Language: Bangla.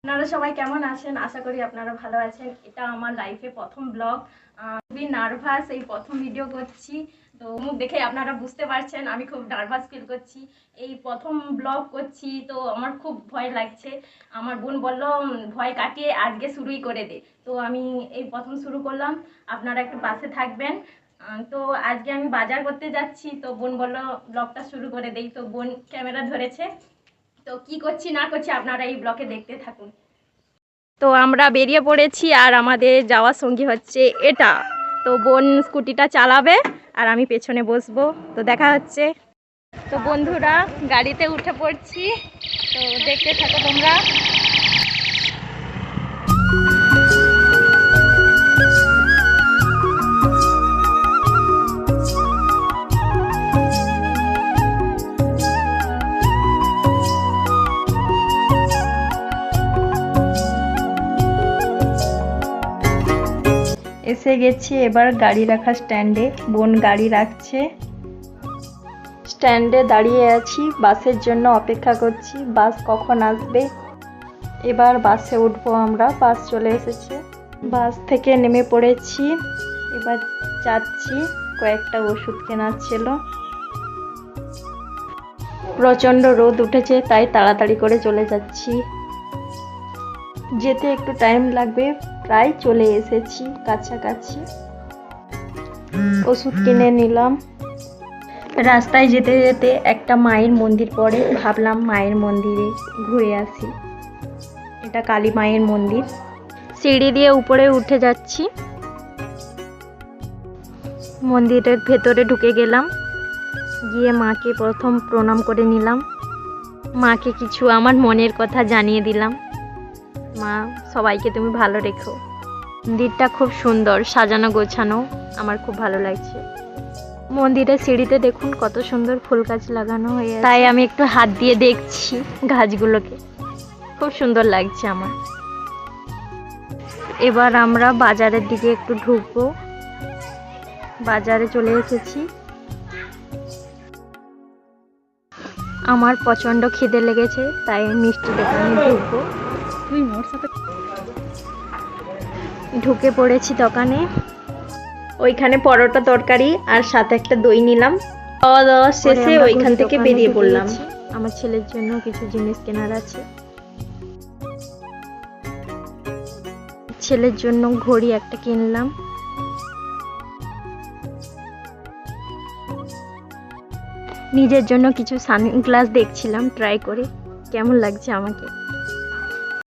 আপনারা সবাই কেমন আছেন? আশা করি আপনারা ভালো আছেন। এটা আমার লাইফে প্রথম ব্লগ। খুবই নার্ভাস, এই প্রথম ভিডিও করছি। তো মুখ দেখে আপনারা বুঝতে পারছেন আমি খুব নার্ভাস ফিল করছি। এই প্রথম ব্লগ করছি, তো আমার খুব ভয় লাগছে। আমার বোন বলল ভয় কাটিয়ে আজকে শুরুই করে দে। তো আমি এই প্রথম শুরু করলাম, আপনারা একটু পাশে থাকবেন। তো আজকে আমি বাজার করতে যাচ্ছি, তো বোন বলল ব্লগটা শুরু করে দেই। তো বোন ক্যামেরা ধরেছে, তো কি করছি না করছি আপনারা এই ব্লগে দেখতে থাকুন। তো আমরা বেরিয়ে পড়েছি, আর আমাদের যাওয়ার সঙ্গী হচ্ছে এটা। তো বোন স্কুটিটা চালাবে আর আমি পেছনে বসবো। তো দেখা হচ্ছে। তো বন্ধুরা, গাড়িতে উঠে পড়ছি, তো দেখতে থাকো তোমরা। এসে গেছি এবার গাড়ি রাখা স্ট্যান্ডে। বোন গাড়ি রাখছে, স্ট্যান্ডে দাঁড়িয়ে আছি, বাসের জন্য অপেক্ষা করছি, বাস কখন আসবে। এবার বাসে উঠবো আমরা, বাস চলে এসেছে। বাস থেকে নেমে পড়েছি, এবার যাচ্ছি। কয়েকটা ওষুধ কেনার ছিল। প্রচণ্ড রোদ উঠেছে, তাই তাড়াতাড়ি করে চলে যাচ্ছি। যেতে একটু টাইম লাগবে, প্রায় চলে এসেছি কাছাকাছি। ওষুধ কিনে নিলাম। রাস্তায় যেতে যেতে একটা মায়ের মন্দির পড়ে, ভাবলাম মায়ের মন্দিরে ঘুরে আসি। এটা কালী মায়ের মন্দির। সিঁড়ি দিয়ে উপরে উঠে যাচ্ছি, মন্দিরের ভেতরে ঢুকে গেলাম। গিয়ে মাকে প্রথম প্রণাম করে নিলাম। মাকে কিছু আমার মনের কথা জানিয়ে দিলাম। মা, সবাইকে তুমি ভালো রেখো। মন্দিরটা খুব সুন্দর, সাজানো গোছানো, আমার খুব ভালো লাগছে। মন্দিরের সিঁড়িতে দেখুন কত সুন্দর ফুল গাছ লাগানো হয়ে আছে, তাই আমি একটু হাত দিয়ে দেখছি গাছগুলোকে, খুব সুন্দর লাগছে আমার। এবার আমরা বাজারের দিকে একটু ঢুকবো। বাজারে চলে এসেছি। আমার প্রচণ্ড খিদে লেগেছে, তাই মিষ্টি দোকানে ঢুকবো। ঢুকে পড়েছি দোকানে। ওইখানে পরোটা তরকারি আর সাথে একটা দই নিলাম। খাওয়া দাওয়া শেষে ওইখান থেকে বেরিয়ে পড়লাম। আমার ছেলের জন্য কিছু জিনিস কেনার আছে। ছেলের জন্য ঘড়ি একটা কিনলাম। নিজের জন্য কিছু সানগ্লাস দেখছিলাম, ট্রাই করে কেমন লাগছে আমাকে।